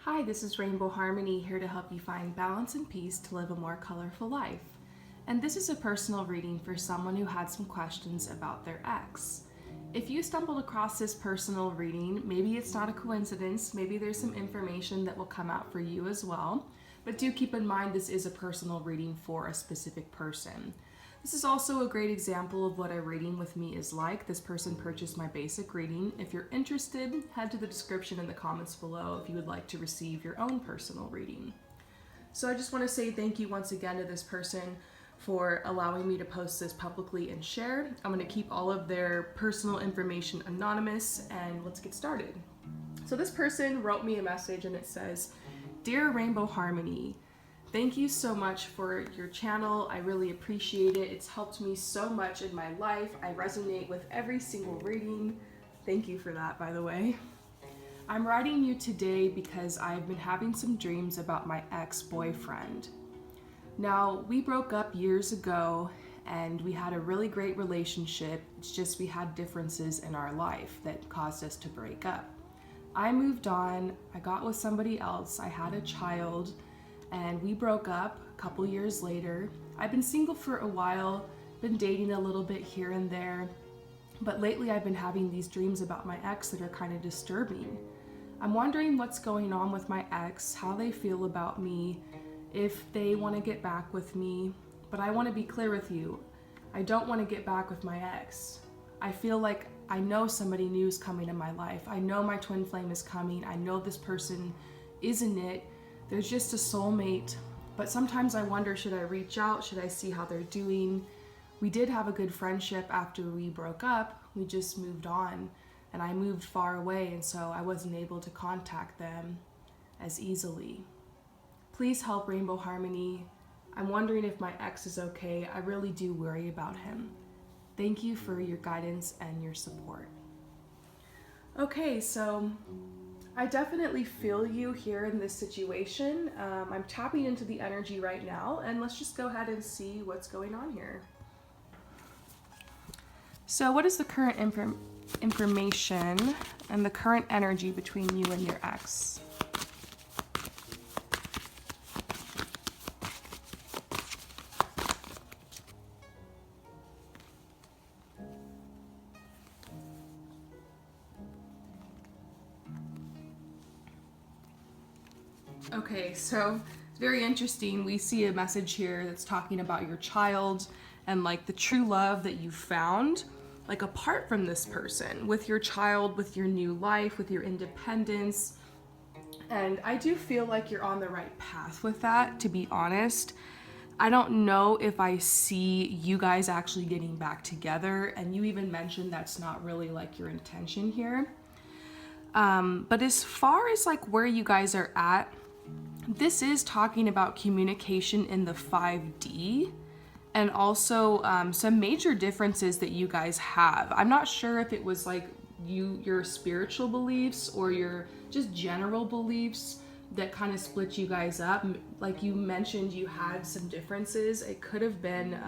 Hi, this is Rainbow Harmony here to help you find balance and peace to live a more colorful life. And this is a personal reading for someone who had some questions about their ex. If you stumbled across this personal reading, maybe it's not a coincidence, maybe there's some information that will come out for you as well. But do keep in mind this is a personal reading for a specific person. This is also a great example of what a reading with me is like. This person purchased my basic reading. If you're interested, head to the description in the comments below if you would like to receive your own personal reading. So I just want to say thank you once again to this person for allowing me to post this publicly and share. I'm going to keep all of their personal information anonymous, and let's get started. So this person wrote me a message and it says, "Dear Rainbow Harmony, thank you so much for your channel. I really appreciate it. It's helped me so much in my life. I resonate with every single reading." Thank you for that, by the way. "I'm writing you today because I've been having some dreams about my ex-boyfriend. Now, we broke up years ago and we had a really great relationship. It's just we had differences in our life that caused us to break up. I moved on, I got with somebody else, I had a child, and we broke up a couple years later. I've been single for a while, been dating a little bit here and there, but lately I've been having these dreams about my ex that are kind of disturbing. I'm wondering what's going on with my ex, how they feel about me, if they want to get back with me, but I want to be clear with you. I don't want to get back with my ex. I feel like I know somebody new is coming in my life. I know my twin flame is coming. I know this person isn't it. There's just a soulmate, but sometimes I wonder, should I reach out? Should I see how they're doing? We did have a good friendship after we broke up. We just moved on, and I moved far away, and so I wasn't able to contact them as easily. Please help, Rainbow Harmony. I'm wondering if my ex is okay. I really do worry about him. Thank you for your guidance and your support." Okay, so I definitely feel you here in this situation. I'm tapping into the energy right now, and let's just go ahead and see what's going on here. So what is the current information and the current energy between you and your ex? Okay, so it's very interesting. We see a message here that's talking about your child and like the true love that you found, like apart from this person, with your child, with your new life, with your independence. And I do feel like you're on the right path with that, to be honest. I don't know if I see you guys actually getting back together, and you even mentioned that's not really like your intention here. But as far as like where you guys are at, this is talking about communication in the 5D and also some major differences that you guys have. I'm not sure if it was like your spiritual beliefs or your just general beliefs that kind of split you guys up. Like you mentioned, you had some differences. It could have been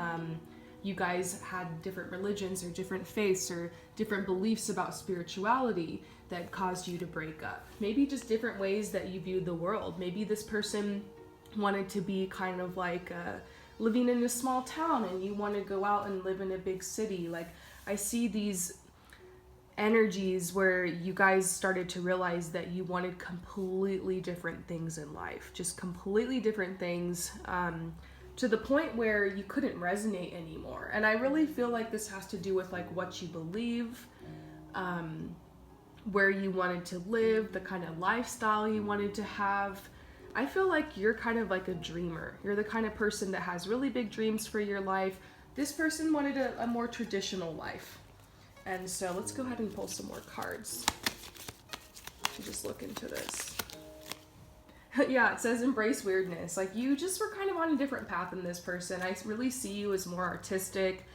you guys had different religions or different faiths or different beliefs about spirituality that caused you to break up. Maybe just different ways that you viewed the world. Maybe this person wanted to be kind of like living in a small town and you want to go out and live in a big city. Like I see these energies where you guys started to realize that you wanted completely different things in life, just completely different things, to the point where you couldn't resonate anymore. And I really feel like this has to do with like what you believe, where you wanted to live, the kind of lifestyle you wanted to have. I feel like you're kind of like a dreamer. You're the kind of person that has really big dreams for your life. This person wanted a more traditional life. And so let's go ahead and pull some more cards to just look into this. Yeah, it says embrace weirdness. Like you just were kind of on a different path than this person. I really see you as more artistic,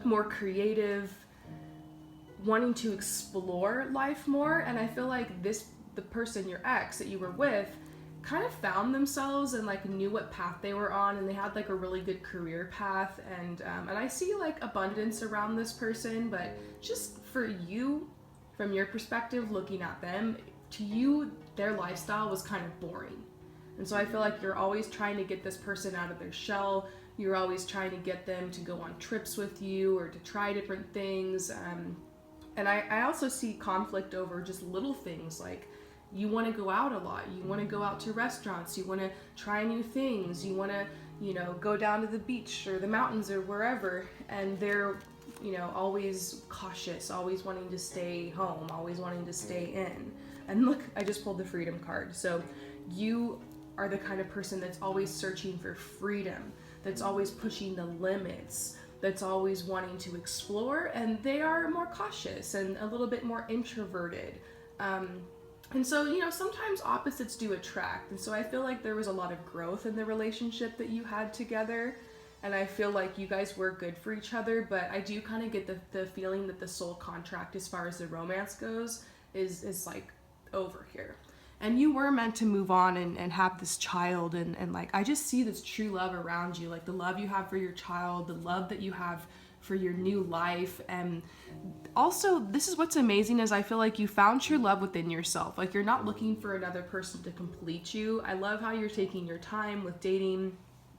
more creative, wanting to explore life more. And I feel like the person, your ex that you were with, kind of found themselves and like knew what path they were on, and they had like a really good career path, and I see like abundance around this person. But just for you, from your perspective, looking at them, to you, their lifestyle was kind of boring. And so I feel like you're always trying to get this person out of their shell. You're always trying to get them to go on trips with you or to try different things. And I also see conflict over just little things, like you want to go out a lot. You want to go out to restaurants. You want to try new things. You want to, go down to the beach or the mountains or wherever. And they're, always cautious, always wanting to stay home, always wanting to stay in. And look, I just pulled the freedom card. So you are the kind of person that's always searching for freedom, that's always pushing the limits, that's always wanting to explore, and they are more cautious and a little bit more introverted. And so, sometimes opposites do attract. And so I feel like there was a lot of growth in the relationship that you had together. And I feel like you guys were good for each other, but I do kind of get the feeling that the soul contract as far as the romance goes is like over here. And you were meant to move on and have this child, and like I just see this true love around you, like the love you have for your child, the love that you have for your new life. And also, this is what's amazing, is I feel like you found true love within yourself. Like, you're not looking for another person to complete you. I love how you're taking your time with dating,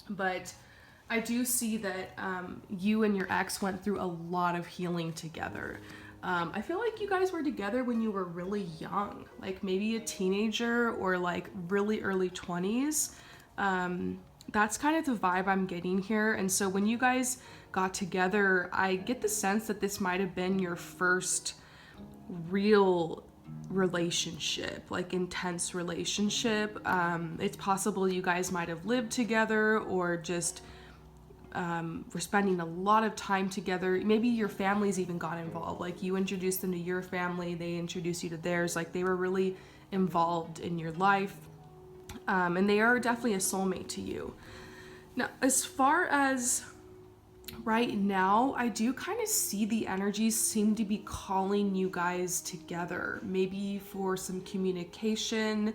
but I do see that you and your ex went through a lot of healing together. I feel like you guys were together when you were really young, like maybe a teenager or like really early 20s. That's kind of the vibe I'm getting here. And so when you guys got together, I get the sense that this might have been your first real relationship, like intense relationship. It's possible you guys might have lived together or just we're spending a lot of time together. Maybe your families even got involved. Like, you introduced them to your family, they introduced you to theirs. Like, they were really involved in your life. And they are definitely a soulmate to you. Now, as far as right now, I do kind of see the energies seem to be calling you guys together, maybe for some communication.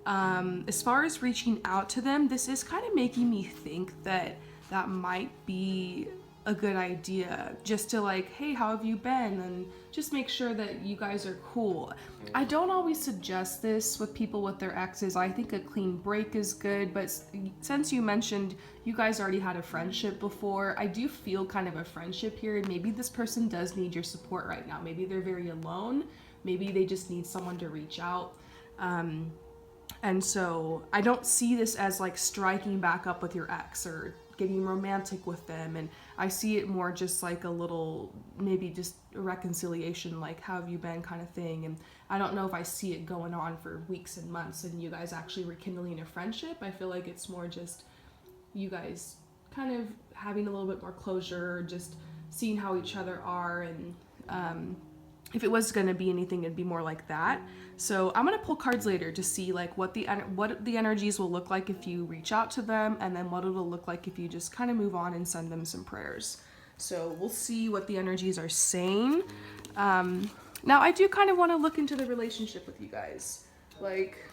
As far as reaching out to them, this is kind of making me think that might be a good idea, just to like, hey, how have you been? And just make sure that you guys are cool. I don't always suggest this with people with their exes. I think a clean break is good, but since you mentioned you guys already had a friendship before, I do feel kind of a friendship here, and maybe this person does need your support right now. Maybe they're very alone. Maybe they just need someone to reach out. And so I don't see this as like striking back up with your ex or getting romantic with them, and I see it more just like a little, maybe just a reconciliation, like how have you been kind of thing. And I don't know if I see it going on for weeks and months and you guys actually rekindling a friendship. I feel like it's more just you guys kind of having a little bit more closure, just seeing how each other are. And if it was going to be anything, it'd be more like that. So I'm going to pull cards later to see like what the energies will look like if you reach out to them, and then what it'll look like if you just kind of move on and send them some prayers. So we'll see what the energies are saying. Now I do kind of want to look into the relationship with you guys. Like,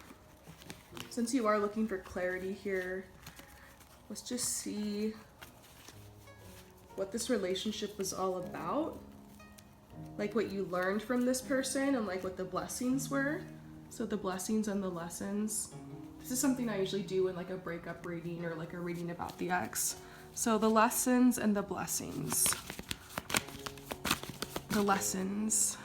since you are looking for clarity here, let's just see what this relationship was all about. Like what you learned from this person and like what the blessings were. So the blessings and the lessons. This is something I usually do in like a breakup reading or like a reading about the ex. So the lessons and the blessings. The lessons.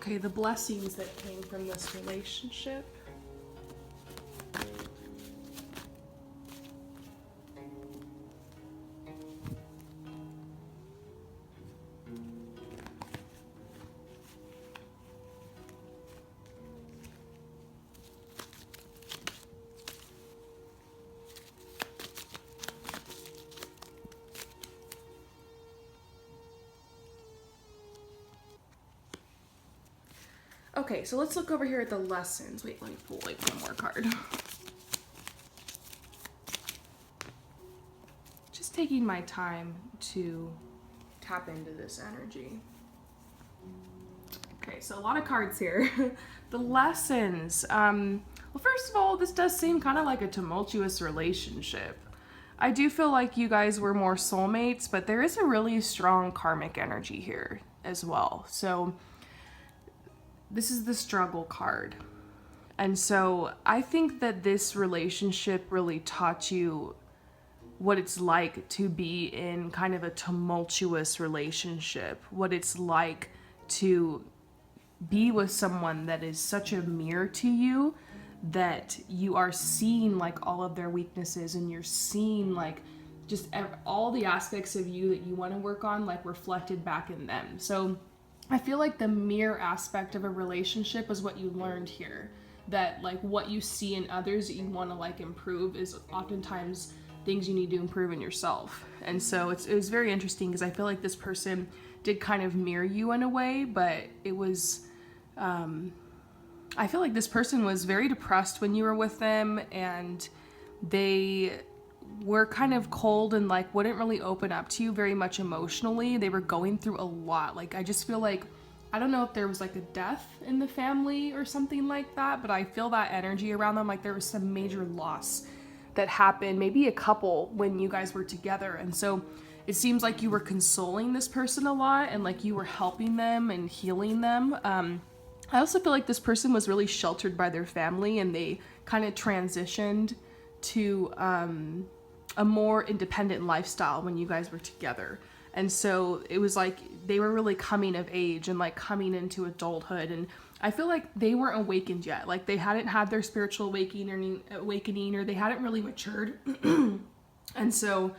Okay, the blessings that came from this relationship. Okay, so let's look over here at the lessons. Wait, let me pull like one more card. taking my time to tap into this energy. Okay, so a lot of cards here. The lessons. Well, first of all, this does seem kind of like a tumultuous relationship. I do feel like you guys were more soulmates, but there is a really strong karmic energy here as well. So this is the struggle card. And so I think that this relationship really taught you what it's like to be in kind of a tumultuous relationship, what it's like to be with someone that is such a mirror to you, that you are seeing like all of their weaknesses, and you're seeing like just all the aspects of you that you want to work on like reflected back in them. So I feel like the mirror aspect of a relationship is what you learned here, that like what you see in others that you want to like improve is oftentimes things you need to improve in yourself. And so it was very interesting because I feel like this person did kind of mirror you in a way, but it was I feel like this person was very depressed when you were with them, and they were kind of cold and like wouldn't really open up to you very much emotionally. They were going through a lot. Like I just feel like, I don't know if there was like a death in the family or something like that, but I feel that energy around them, like there was some major loss that happened, maybe a couple when you guys were together. And so it seems like you were consoling this person a lot, and like you were helping them and healing them. I also feel like this person was really sheltered by their family, and they kind of transitioned to a more independent lifestyle when you guys were together. And so it was like they were really coming of age and like coming into adulthood. And I feel like they weren't awakened yet. Like they hadn't had their spiritual awakening, or they hadn't really matured. And so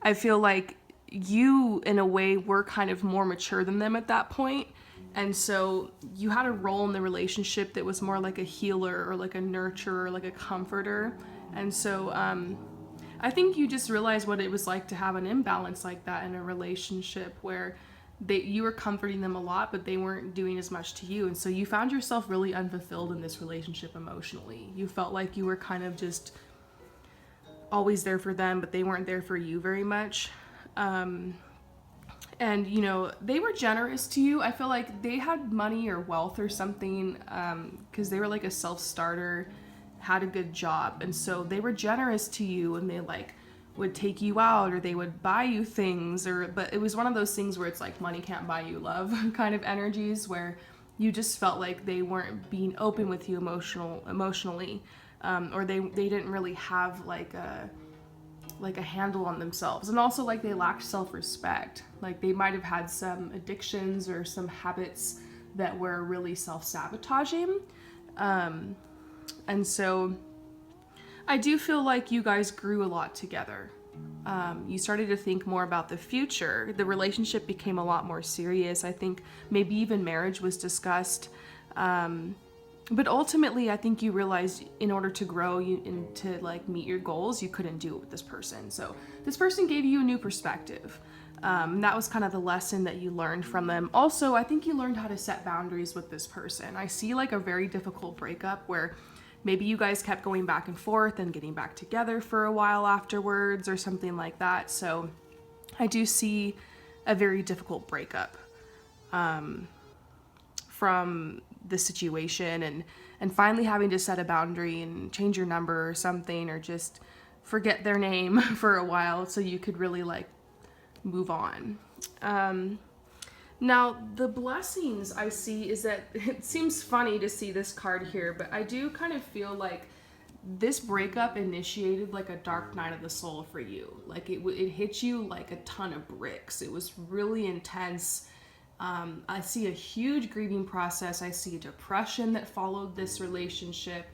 I feel like you, in a way, were kind of more mature than them at that point. And so you had a role in the relationship that was more like a healer or like a nurturer, like a comforter. And so I think you just realized what it was like to have an imbalance like that in a relationship, where you were comforting them a lot, but they weren't doing as much to you. And so you found yourself really unfulfilled in this relationship emotionally. You felt like you were kind of just always there for them, but they weren't there for you very much. And, you know, they were generous to you. I feel like they had money or wealth or something, because they were like a self-starter, had a good job. And so they were generous to you, and they like would take you out, or they would buy you things, but it was one of those things where it's like money can't buy you love kind of energies, where you just felt like they weren't being open with you emotionally, or they didn't really have like a handle on themselves. And also like they lacked self-respect. Like they might have had some addictions or some habits that were really self-sabotaging. And so I do feel like you guys grew a lot together. You started to think more about the future. The relationship became a lot more serious. I think maybe even marriage was discussed. But ultimately, I think you realized in order to grow and to like meet your goals, you couldn't do it with this person. So this person gave you a new perspective. That was kind of the lesson that you learned from them. Also, I think you learned how to set boundaries with this person. I see like a very difficult breakup where maybe you guys kept going back and forth and getting back together for a while afterwards or something like that. So I do see a very difficult breakup from the situation, and finally having to set a boundary and change your number or something, or just forget their name for a while so you could really like move on. Now the blessings I see is that it seems funny to see this card here, but I do kind of feel like this breakup initiated like a dark night of the soul for you. Like it hit you like a ton of bricks. It was really intense. I see a huge grieving process. I see a depression that followed this relationship.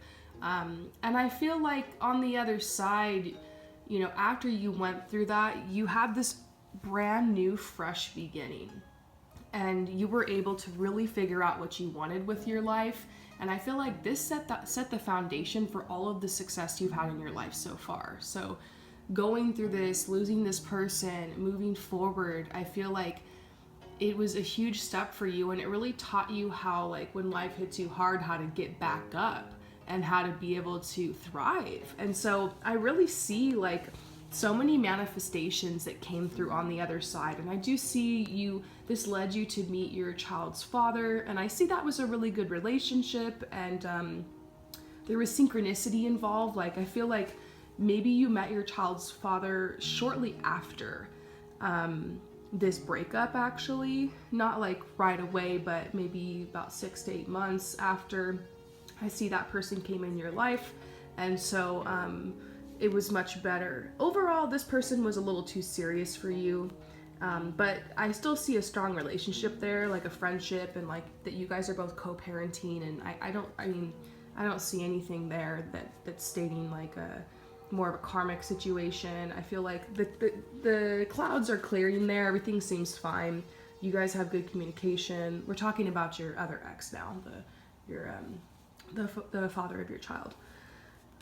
And I feel like on the other side, you know, after you went through that, you had this brand new, fresh beginning. And you were able to really figure out what you wanted with your life. And I feel like this set the foundation for all of the success you've had in your life so far. So going through this, losing this person, moving forward, I feel like it was a huge step for you, and it really taught you how, like, when life hits you hard, how to get back up and how to be able to thrive. And so I really see like so many manifestations that came through on the other side. And I do see this led you to meet your child's father. And I see that was a really good relationship. And there was synchronicity involved. Like, I feel like maybe you met your child's father shortly after this breakup, actually. Not like right away, but maybe about 6 to 8 months after. I see that person came in your life. And so it was much better. Overall, this person was a little too serious for you. But I still see a strong relationship there, like a friendship, and like that you guys are both co-parenting. And I don't see anything there that's stating like a more of a karmic situation. I feel like the clouds are clearing there. Everything seems fine. You guys have good communication. We're talking about your other ex now, the father of your child.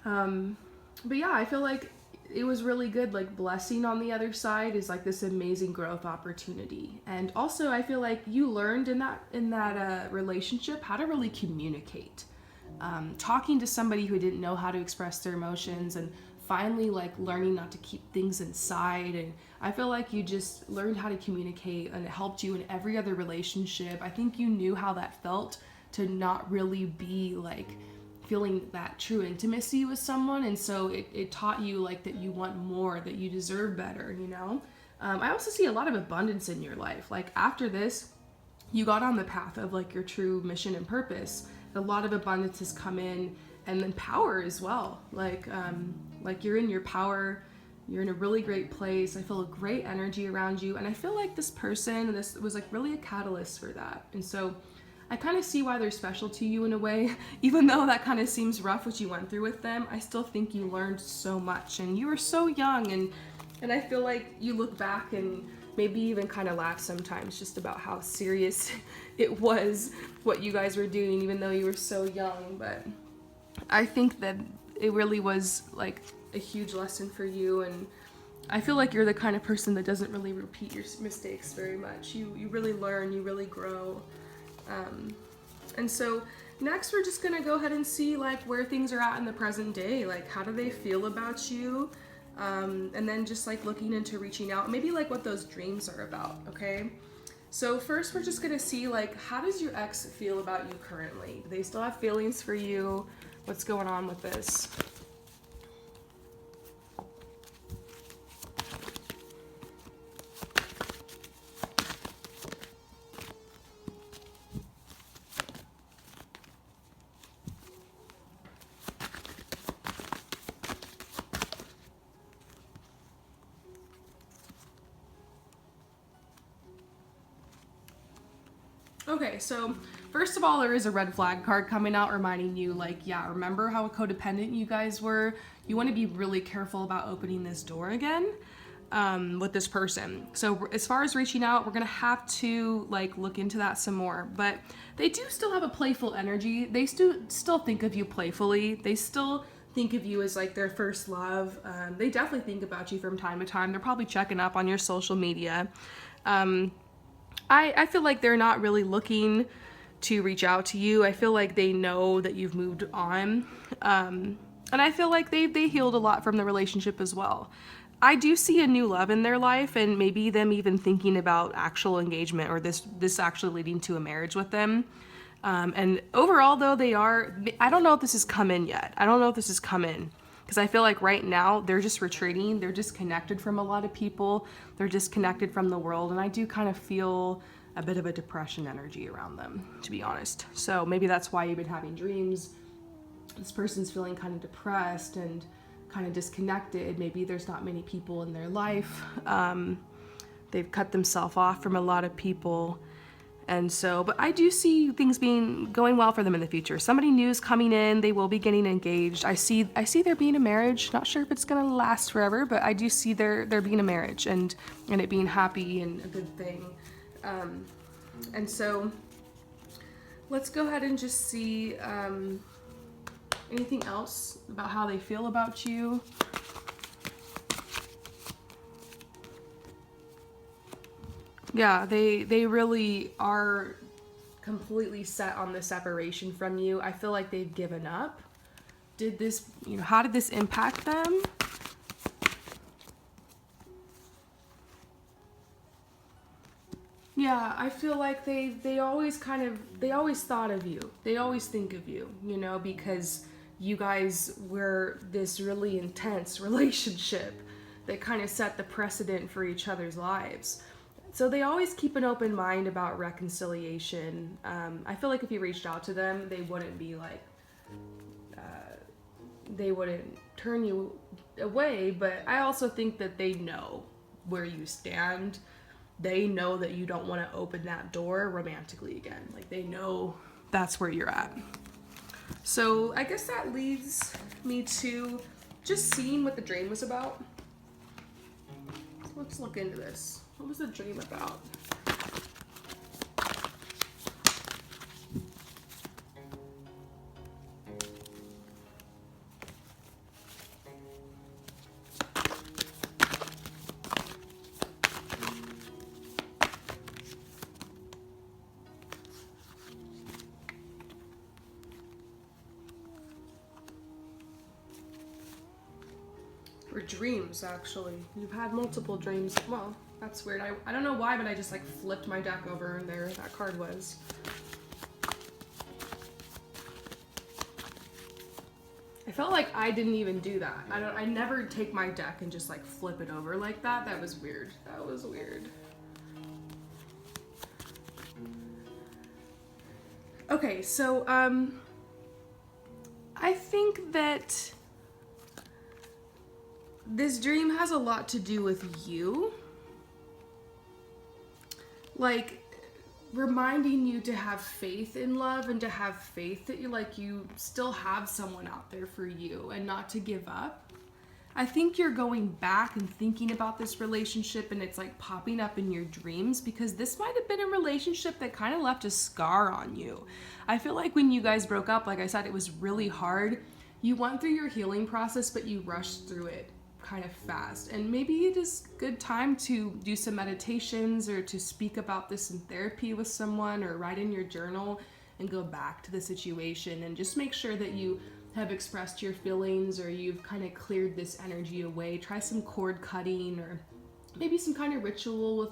But yeah, I feel like it was really good. Like, blessing on the other side is like this amazing growth opportunity. And also I feel like you learned in that relationship how to really communicate. Talking to somebody who didn't know how to express their emotions, and finally like learning not to keep things inside. And I feel like you just learned how to communicate, and it helped you in every other relationship. I think you knew how that felt to not really be like feeling that true intimacy with someone. And so it taught you like that you want more, that you deserve better, you know? I also see a lot of abundance in your life. Like, after this, you got on the path of like your true mission and purpose. A lot of abundance has come in, and then power as well. Like you're in your power, you're in a really great place. I feel a great energy around you. And I feel like this was like really a catalyst for that. And so I kind of see why they're special to you in a way. Even though that kind of seems rough what you went through with them, I still think you learned so much, and you were so young, and I feel like you look back and maybe even kind of laugh sometimes just about how serious it was what you guys were doing, even though you were so young. But I think that it really was like a huge lesson for you, and I feel like you're the kind of person that doesn't really repeat your mistakes very much. You really learn, you really grow. And so next we're just gonna go ahead and see like where things are at in the present day. Like, how do they feel about you? And then just like looking into reaching out, maybe like what those dreams are about, okay? So first we're just gonna see like, how does your ex feel about you currently? Do they still have feelings for you? What's going on with this? Okay, so first of all, there is a red flag card coming out reminding you, like, yeah, remember how codependent you guys were? You want to be really careful about opening this door again with this person. So as far as reaching out, we're going to have to, like, look into that some more. But they do still have a playful energy. They still think of you playfully. They still think of you as, like, their first love. They definitely think about you from time to time. They're probably checking up on your social media. I feel like they're not really looking to reach out to you. I feel like they know that you've moved on. And I feel like they healed a lot from the relationship as well. I do see a new love in their life, and maybe them even thinking about actual engagement, or this actually leading to a marriage with them. And overall, though, I don't know if this has come in yet. I don't know if this has come in. Because I feel like right now they're just retreating. They're disconnected from a lot of people. They're disconnected from the world. And I do kind of feel a bit of a depression energy around them, to be honest. So maybe that's why you've been having dreams. This person's feeling kind of depressed and kind of disconnected. Maybe there's not many people in their life. They've cut themselves off from a lot of people. And so, but I do see things going well for them in the future. Somebody new is coming in. They will be getting engaged. I see there being a marriage. Not sure if it's gonna last forever, but I do see there being a marriage and it being happy and a good thing. And so, let's go ahead and just see anything else about how they feel about you. Yeah, they really are completely set on the separation from you. I feel like they've given up. How did this impact them? Yeah, I feel like they always they always thought of you. They always think of you, you know, because you guys were this really intense relationship that kind of set the precedent for each other's lives. So they always keep an open mind about reconciliation. I feel like if you reached out to them, they wouldn't be like, they wouldn't turn you away, but I also think that they know where you stand. They know that you don't want to open that door romantically again. Like, they know that's where you're at. So I guess that leads me to just seeing what the dream was about. So let's look into this. What was the dream about? Or dreams, actually. You've had multiple dreams. Well, that's weird. I don't know why, but I just like flipped my deck over and there that card was. I felt like I didn't even do that. I never take my deck and just like flip it over like that. That was weird. That was weird. Okay, so I think that this dream has a lot to do with you. Like, reminding you to have faith in love and to have faith that you still have someone out there for you and not to give up. I think you're going back and thinking about this relationship and it's like popping up in your dreams because this might have been a relationship that kind of left a scar on you. I feel like when you guys broke up, like I said, it was really hard. You went through your healing process, but you rushed through it kind of fast. And maybe it is good time to do some meditations or to speak about this in therapy with someone or write in your journal and go back to the situation and just make sure that you have expressed your feelings or you've kind of cleared this energy away. Try some cord cutting or maybe some kind of ritual with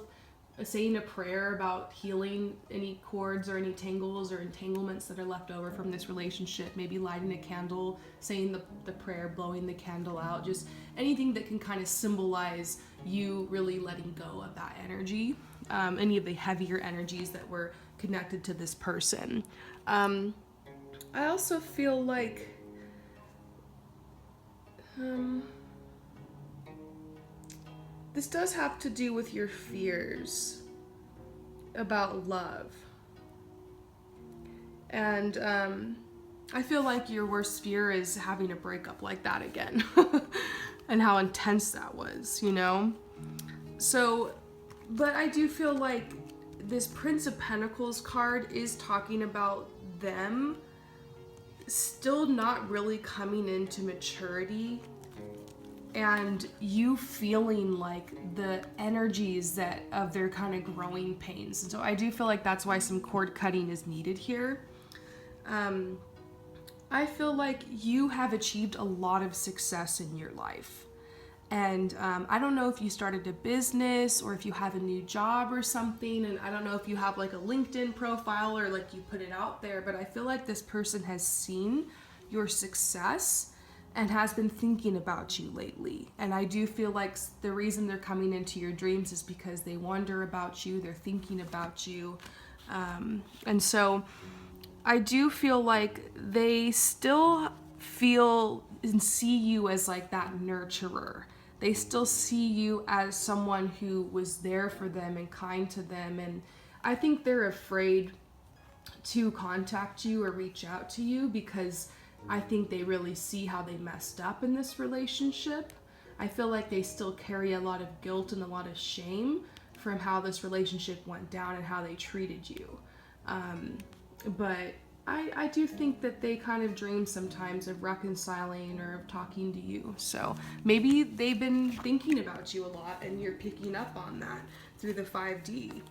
saying a prayer about healing any cords or any tangles or entanglements that are left over from this relationship. Maybe lighting a candle, saying the prayer, blowing the candle out, just anything that can kind of symbolize you really letting go of that energy, any of the heavier energies that were connected to this person. I also feel like this does have to do with your fears about love. And I feel like your worst fear is having a breakup like that again and how intense that was, you know? So, but I do feel like this Prince of Pentacles card is talking about them still not really coming into maturity and you feeling like the energies that of their kind of growing pains. And so I do feel like that's why some cord cutting is needed here. I feel like you have achieved a lot of success in your life. And I don't know if you started a business or if you have a new job or something. And I don't know if you have like a LinkedIn profile or like you put it out there, but I feel like this person has seen your success and has been thinking about you lately. And I do feel like the reason they're coming into your dreams is because they wonder about you, they're thinking about you. And so I do feel like they still feel and see you as like that nurturer. They still see you as someone who was there for them and kind to them. And I think they're afraid to contact you or reach out to you because I think they really see how they messed up in this relationship. I feel like they still carry a lot of guilt and a lot of shame from how this relationship went down and how they treated you. But I do think that they kind of dream sometimes of reconciling or of talking to you. So maybe they've been thinking about you a lot and you're picking up on that through the 5D.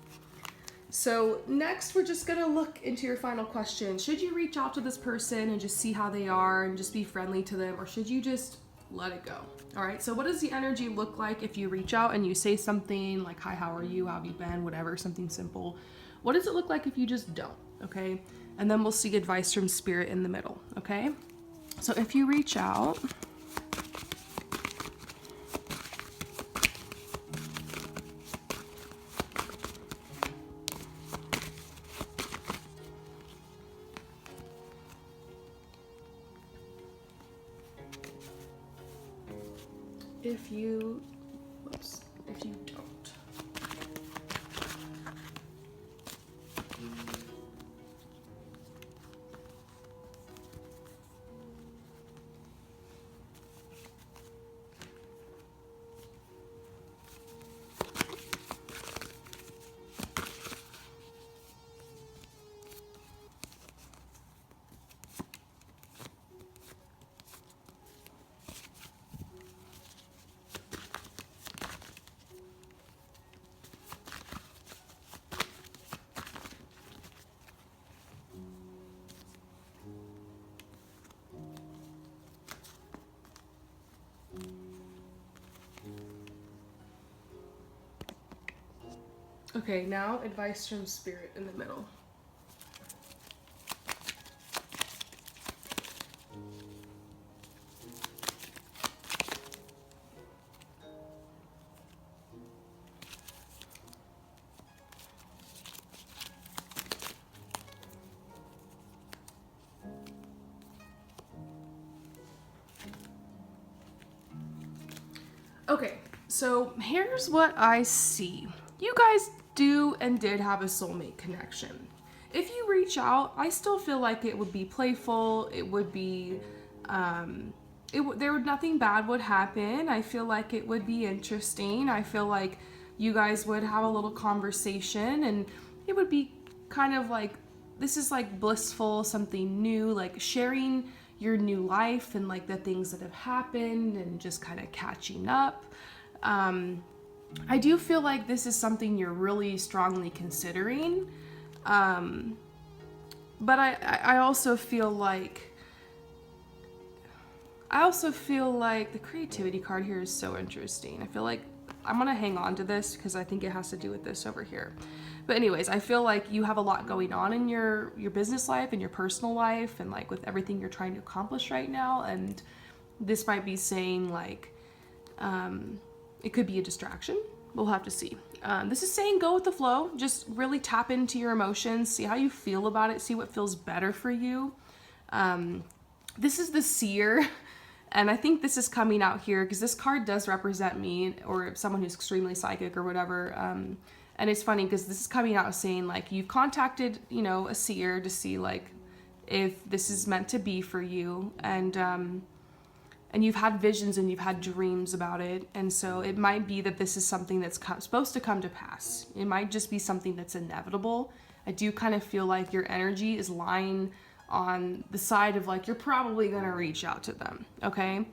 So next, we're just going to look into your final question. Should you reach out to this person and just see how they are and just be friendly to them? Or should you just let it go. All right, so what does the energy look like if you reach out and you say something like, hi, how are you? How have you been? Whatever, something simple. What does it look like if you just don't? Okay, and then we'll see advice from spirit in the middle. Okay, so if you reach out, if you don't. Okay, now advice from spirit in the middle. Okay, so here's what I see. You guys do and did have a soulmate connection. If you reach out, I still feel like it would be playful. It would be, nothing bad would happen. I feel like it would be interesting. I feel like you guys would have a little conversation, and it would be kind of like, this is like blissful, something new, like sharing your new life and like the things that have happened and just kind of catching up. I do feel like this is something you're really strongly considering. But I also feel like the creativity card here is so interesting. I feel like I'm gonna hang on to this because I think it has to do with this over here. But anyways, I feel like you have a lot going on in your business life and your personal life and like with everything you're trying to accomplish right now. And this might be saying like, it could be a distraction. We'll have to see. This is saying go with the flow. Just really tap into your emotions. See how you feel about it. See what feels better for you. This is the seer. And I think this is coming out here because this card does represent me or someone who's extremely psychic or whatever. And it's funny because this is coming out saying like you've contacted, a seer to see like if this is meant to be for you. And you've had visions and you've had dreams about it. And so it might be that this is something that's supposed to come to pass. It might just be something that's inevitable. I do kind of feel like your energy is lying on the side of like, you're probably going to reach out to them. Okay.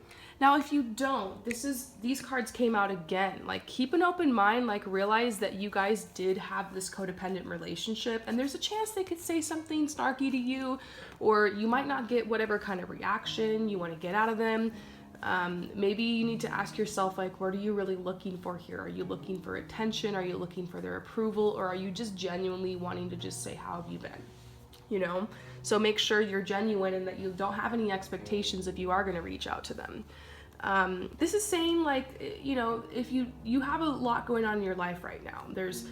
Now, if you don't, these cards came out again. Like keep an open mind, like realize that you guys did have this codependent relationship and there's a chance they could say something snarky to you, or you might not get whatever kind of reaction you want to get out of them. Maybe you need to ask yourself, like, what are you really looking for here? Are you looking for attention? Are you looking for their approval? Or are you just genuinely wanting to just say, how have you been? So make sure you're genuine and that you don't have any expectations if you are going to reach out to them. This is saying like, if you have a lot going on in your life right now, there's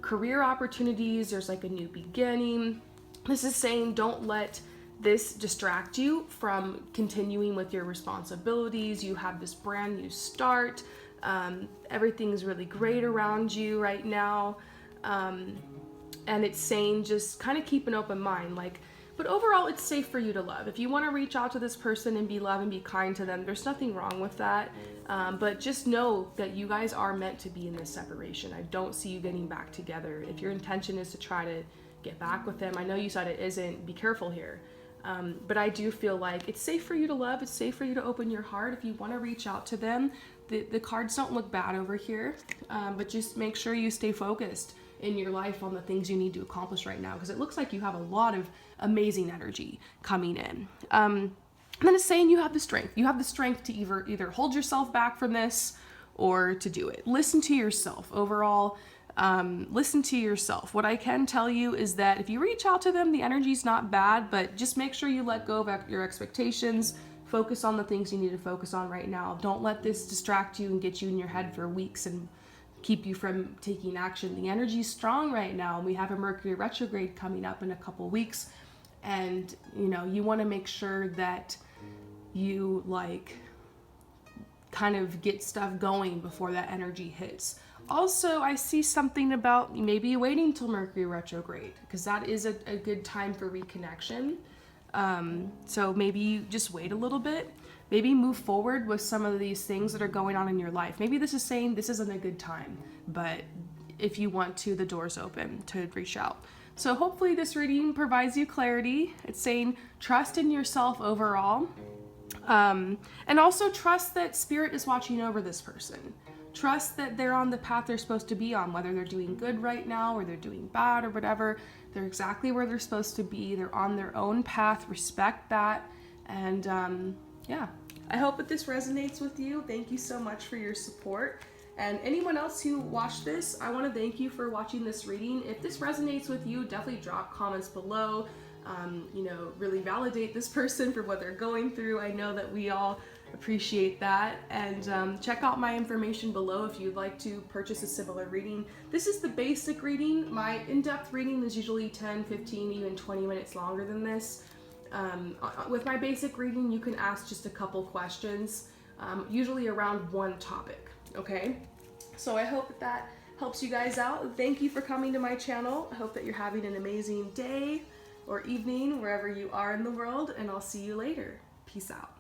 career opportunities, there's like a new beginning. This is saying don't let this distract you from continuing with your responsibilities. You have this brand new start. Everything's really great around you right now. And it's saying just kind of keep an open mind. But overall, it's safe for you to love. If you want to reach out to this person and be love and be kind to them, there's nothing wrong with that. But just know that you guys are meant to be in this separation. I don't see you getting back together. If your intention is to try to get back with them, I know you said it isn't, be careful here. But I do feel like it's safe for you to love. It's safe for you to open your heart. If you want to reach out to them, the cards don't look bad over here. But just make sure you stay focused in your life on the things you need to accomplish right now, because it looks like you have a lot of amazing energy coming in. And then it's saying you have the strength. You have the strength to either hold yourself back from this or to do it. Listen to yourself. Overall, listen to yourself. What I can tell you is that if you reach out to them, the energy's not bad, but just make sure you let go of your expectations. Focus on the things you need to focus on right now. Don't let this distract you and get you in your head for weeks and keep you from taking action. The energy's strong right now. We have a Mercury retrograde coming up in a couple weeks, and you want to make sure that you kind of get stuff going before that energy hits. Also, I see something about maybe waiting till Mercury retrograde, because that is a good time for reconnection. So maybe you just wait a little bit, maybe move forward with some of these things that are going on in your life. Maybe this is saying this isn't a good time, but if you want to, the door's open to reach out. So hopefully this reading provides you clarity. It's saying trust in yourself overall. And also trust that Spirit is watching over this person. Trust that they're on the path they're supposed to be on, whether they're doing good right now or they're doing bad or whatever. They're exactly where they're supposed to be. They're on their own path. Respect that. And yeah, I hope that this resonates with you. Thank you so much for your support. And anyone else who watched this, I want to thank you for watching this reading. If this resonates with you, definitely drop comments below. Really validate this person for what they're going through. I know that we all appreciate that. And check out my information below if you'd like to purchase a similar reading. This is the basic reading. My in-depth reading is usually 10, 15, even 20 minutes longer than this. With my basic reading, you can ask just a couple questions, usually around one topic, okay? So I hope that helps you guys out. Thank you for coming to my channel. I hope that you're having an amazing day or evening wherever you are in the world, and I'll see you later. Peace out.